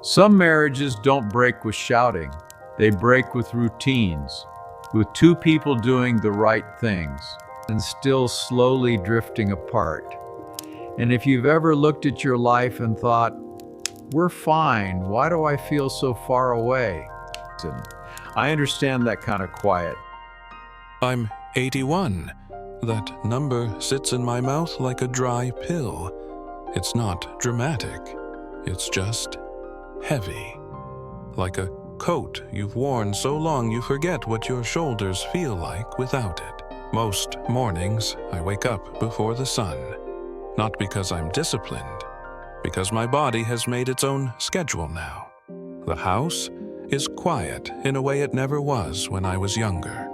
Some marriages don't break with shouting. They break with routines, with two people doing the right things and still slowly drifting apart. And if you've ever looked at your life and thought, we're fine, why do I feel so far away? I understand that kind of quiet. I'm 81. That number sits in my mouth like a dry pill. It's not dramatic. It's just heavy. Like a coat you've worn so long you forget what your shoulders feel like without it. Most mornings, I wake up before the sun. Not because I'm disciplined, because my body has made its own schedule now. The house is quiet in a way it never was when I was younger.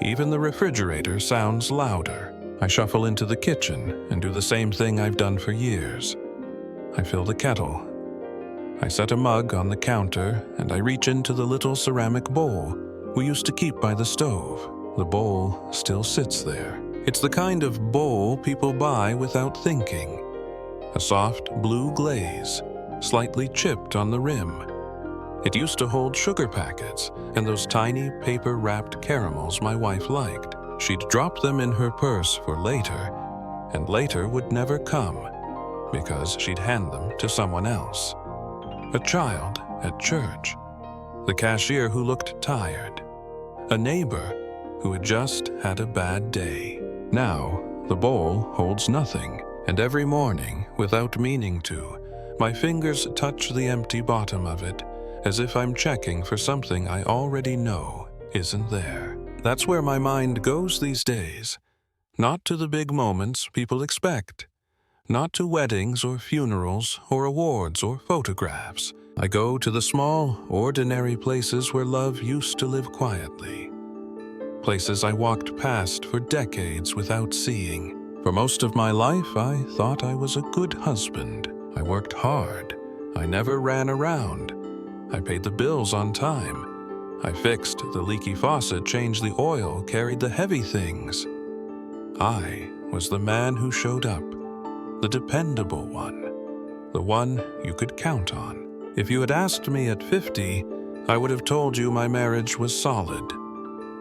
Even the refrigerator sounds louder. I shuffle into the kitchen and do the same thing I've done for years. I fill the kettle. I set a mug on the counter and I reach into the little ceramic bowl we used to keep by the stove. The bowl still sits there. It's the kind of bowl people buy without thinking. A soft blue glaze, slightly chipped on the rim. It used to hold sugar packets and those tiny paper-wrapped caramels my wife liked. She'd drop them in her purse for later, and later would never come because she'd hand them to someone else. A child at church, the cashier who looked tired, a neighbor who had just had a bad day. Now, the bowl holds nothing, and every morning, without meaning to, my fingers touch the empty bottom of it, as if I'm checking for something I already know isn't there. That's where my mind goes these days. Not to the big moments people expect. Not to weddings or funerals or awards or photographs. I go to the small, ordinary places where love used to live quietly. Places I walked past for decades without seeing. For most of my life, I thought I was a good husband. I worked hard. I never ran around. I paid the bills on time. I fixed the leaky faucet, changed the oil, carried the heavy things. I was the man who showed up, the dependable one, the one you could count on. If you had asked me at 50, I would have told you my marriage was solid.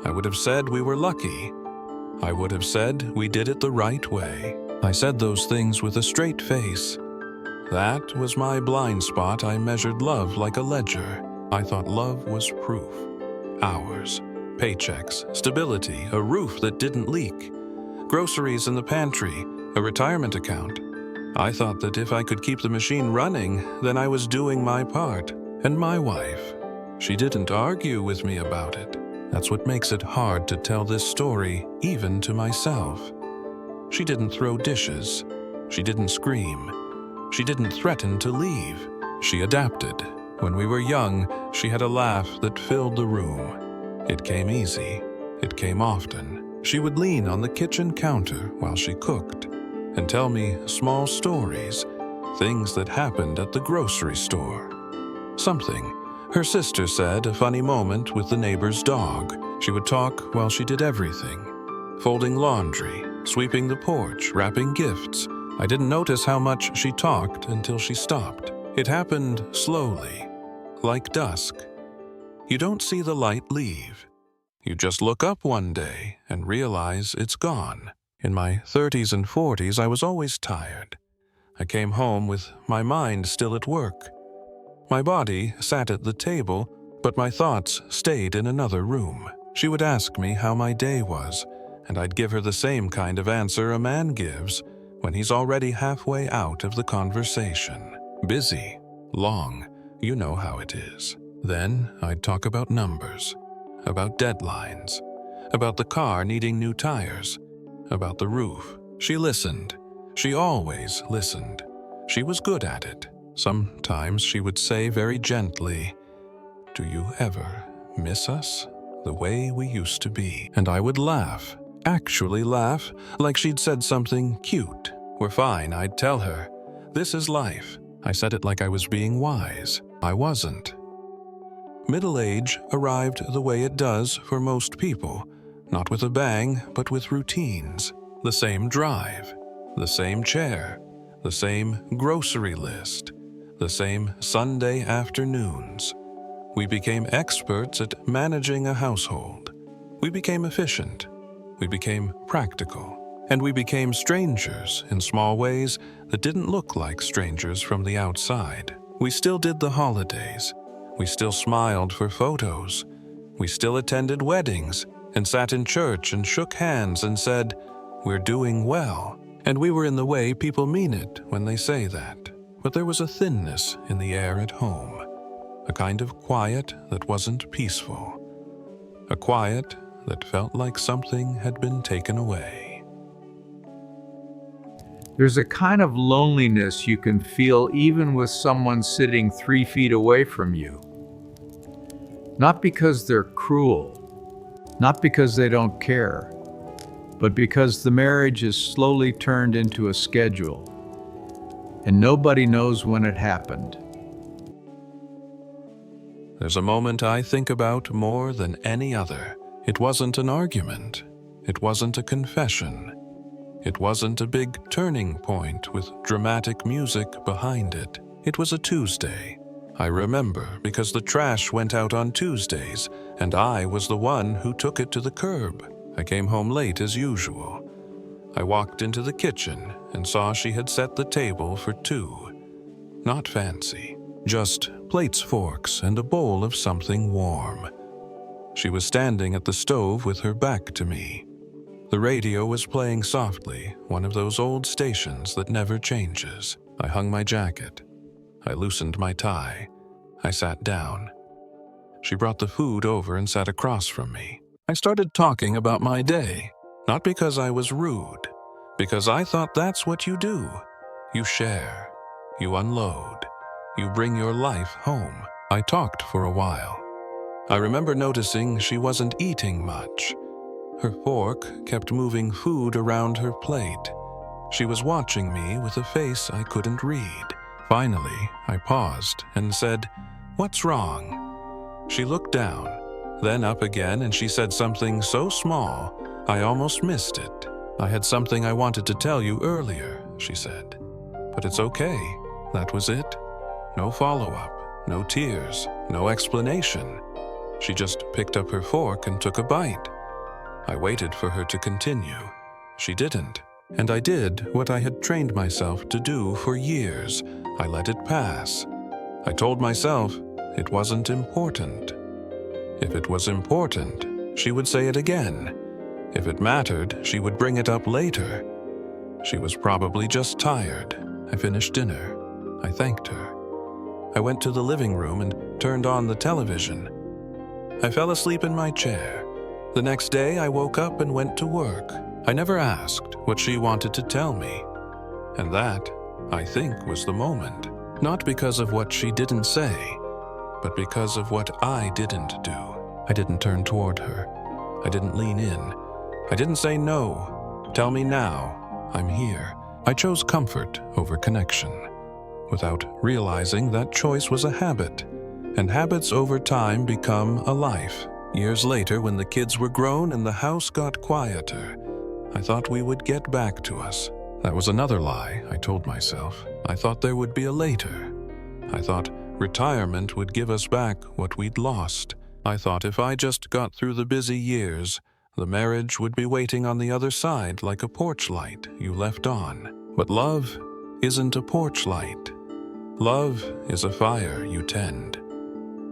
I would have said we were lucky. I would have said we did it the right way. I said those things with a straight face. That was my blind spot. I measured love like a ledger. I thought love was proof. Hours, paychecks, stability, a roof that didn't leak, groceries in the pantry, a retirement account. I thought that if I could keep the machine running, then I was doing my part. And my wife, she didn't argue with me about it. That's what makes it hard to tell this story, even to myself. She didn't throw dishes. She didn't scream. She didn't threaten to leave. She adapted. When we were young, she had a laugh that filled the room. It came easy. It came often. She would lean on the kitchen counter while she cooked and tell me small stories, things that happened at the grocery store. Something her sister said, a funny moment with the neighbor's dog. She would talk while she did everything. Folding laundry, sweeping the porch, wrapping gifts. I didn't notice how much she talked until she stopped. It happened slowly, like dusk. You don't see the light leave. You just look up one day and realize it's gone. In my 30s and 40s, I was always tired. I came home with my mind still at work. My body sat at the table, but my thoughts stayed in another room. She would ask me how my day was, and I'd give her the same kind of answer a man gives when he's already halfway out of the conversation. Busy, long, you know how it is. Then I'd talk about numbers, about deadlines, about the car needing new tires, about the roof. She listened. She always listened. She was good at it. Sometimes she would say very gently, "Do you ever miss us the way we used to be?" And I would laugh, actually laugh, like she'd said something cute. "We're fine," I'd tell her. "This is life." I said it like I was being wise. I wasn't. Middle age arrived the way it does for most people, not with a bang, but with routines. The same drive, the same chair, the same grocery list, the same Sunday afternoons. We became experts at managing a household. We became efficient. We became practical. And we became strangers in small ways that didn't look like strangers from the outside. We still did the holidays. We still smiled for photos. We still attended weddings and sat in church and shook hands and said, "We're doing well." And we were in the way people mean it when they say that. But there was a thinness in the air at home, a kind of quiet that wasn't peaceful, a quiet that felt like something had been taken away. There's a kind of loneliness you can feel even with someone sitting 3 feet away from you. Not because they're cruel, not because they don't care, but because the marriage is slowly turned into a schedule, and nobody knows when it happened. There's a moment I think about more than any other. It wasn't an argument. It wasn't a confession. It wasn't a big turning point with dramatic music behind it. It was a Tuesday. I remember because the trash went out on Tuesdays, and I was the one who took it to the curb. I came home late as usual. I walked into the kitchen and saw she had set the table for 2. Not fancy, just plates, forks, and a bowl of something warm. She was standing at the stove with her back to me. The radio was playing softly, one of those old stations that never changes. I hung my jacket. I loosened my tie. I sat down. She brought the food over and sat across from me. I started talking about my day, not because I was rude, because I thought that's what you do. You share. You unload. You bring your life home. I talked for a while. I remember noticing she wasn't eating much. Her fork kept moving food around her plate. She was watching me with a face I couldn't read. Finally, I paused and said, "What's wrong?" She looked down, then up again, and she said something so small, I almost missed it. "I had something I wanted to tell you earlier," she said. "But it's okay." That was it. No follow-up, no tears, no explanation. She just picked up her fork and took a bite. I waited for her to continue. She didn't, and I did what I had trained myself to do for years. I let it pass. I told myself it wasn't important. If it was important, she would say it again. If it mattered, she would bring it up later. She was probably just tired. I finished dinner. I thanked her. I went to the living room and turned on the television. I fell asleep in my chair. The next day, I woke up and went to work. I never asked what she wanted to tell me. And that, I think, was the moment. Not because of what she didn't say, but because of what I didn't do. I didn't turn toward her. I didn't lean in. I didn't say no. Tell me now. I'm here. I chose comfort over connection, without realizing that choice was a habit, and habits over time become a life. Years later, when the kids were grown and the house got quieter, I thought we would get back to us. That was another lie, I told myself. I thought there would be a later. I thought retirement would give us back what we'd lost. I thought if I just got through the busy years, the marriage would be waiting on the other side like a porch light you left on. But love isn't a porch light. Love is a fire you tend.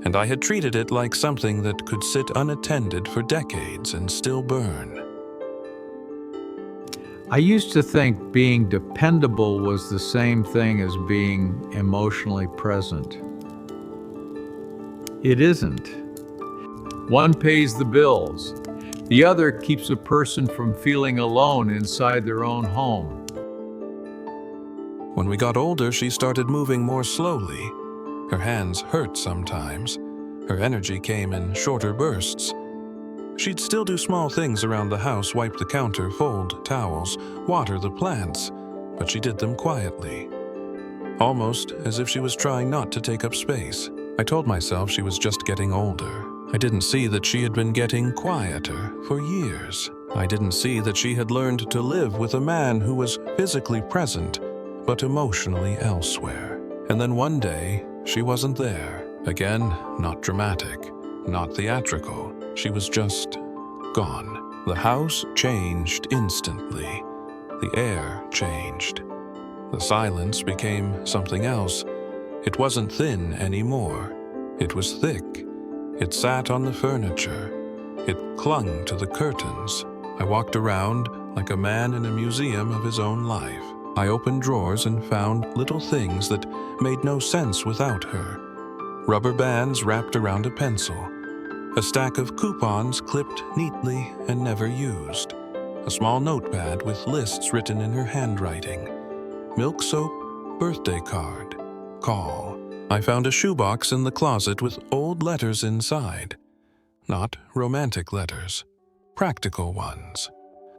And I had treated it like something that could sit unattended for decades and still burn. I used to think being dependable was the same thing as being emotionally present. It isn't. One pays the bills. The other keeps a person from feeling alone inside their own home. When we got older, she started moving more slowly. Her hands hurt sometimes. Her energy came in shorter bursts. She'd still do small things around the house, wipe the counter, fold towels, water the plants, but she did them quietly, almost as if she was trying not to take up space. I told myself she was just getting older. I didn't see that she had been getting quieter for years. I didn't see that she had learned to live with a man who was physically present, but emotionally elsewhere. And then one day, she wasn't there. Again, not dramatic, not theatrical. She was just gone. The house changed instantly. The air changed. The silence became something else. It wasn't thin anymore. It was thick. It sat on the furniture. It clung to the curtains. I walked around like a man in a museum of his own life. I opened drawers and found little things that made no sense without her. Rubber bands wrapped around a pencil. A stack of coupons clipped neatly and never used. A small notepad with lists written in her handwriting. Milk soap, birthday card, call. I found a shoebox in the closet with old letters inside. Not romantic letters, practical ones.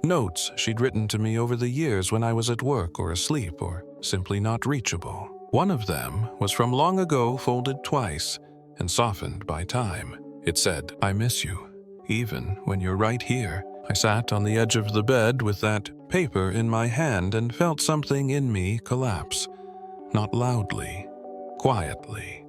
Notes she'd written to me over the years when I was at work or asleep or simply not reachable. One of them was from long ago, folded twice and softened by time. It said, "I miss you, even when you're right here." I sat on the edge of the bed with that paper in my hand and felt something in me collapse. Not loudly, quietly.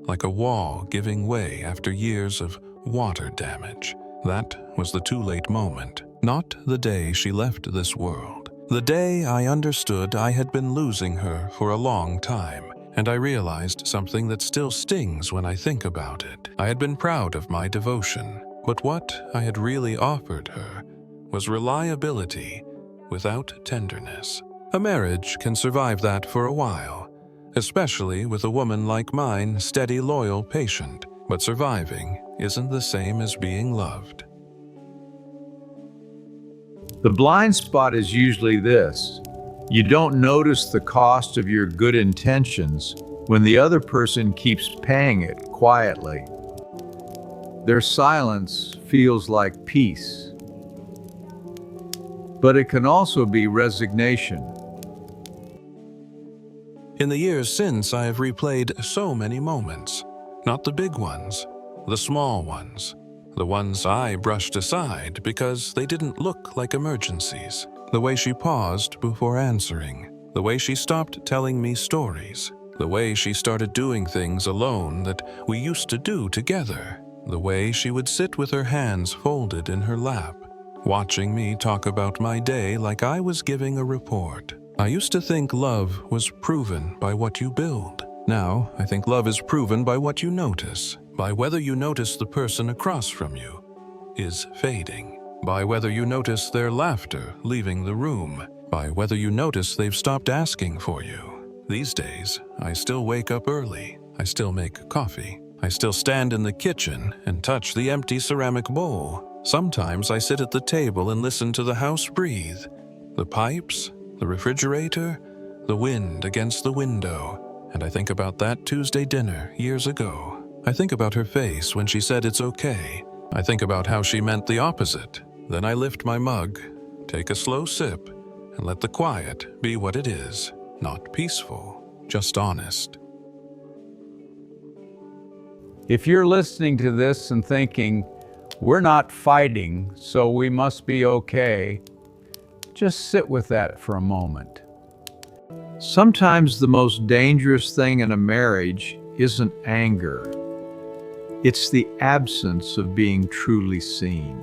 Like a wall giving way after years of water damage. That was the too late moment. Not the day she left this world. The day I understood I had been losing her for a long time, and I realized something that still stings when I think about it. I had been proud of my devotion, but what I had really offered her was reliability without tenderness. A marriage can survive that for a while, especially with a woman like mine, steady, loyal, patient, but surviving isn't the same as being loved. The blind spot is usually this. You don't notice the cost of your good intentions when the other person keeps paying it quietly. Their silence feels like peace. But it can also be resignation. In the years since, I have replayed so many moments. Not the big ones, the small ones. The ones I brushed aside because they didn't look like emergencies. The way she paused before answering. The way she stopped telling me stories. The way she started doing things alone that we used to do together. The way she would sit with her hands folded in her lap, watching me talk about my day like I was giving a report. I used to think love was proven by what you build. Now, I think love is proven by what you notice. By whether you notice the person across from you is fading. By whether you notice their laughter leaving the room. By whether you notice they've stopped asking for you. These days, I still wake up early. I still make coffee. I still stand in the kitchen and touch the empty ceramic bowl. Sometimes I sit at the table and listen to the house breathe. The pipes, the refrigerator, the wind against the window. And I think about that Tuesday dinner years ago. I think about her face when she said it's okay. I think about how she meant the opposite. Then I lift my mug, take a slow sip, and let the quiet be what it is. Not peaceful, just honest. If you're listening to this and thinking, we're not fighting, so we must be okay, just sit with that for a moment. Sometimes the most dangerous thing in a marriage isn't anger. It's the absence of being truly seen.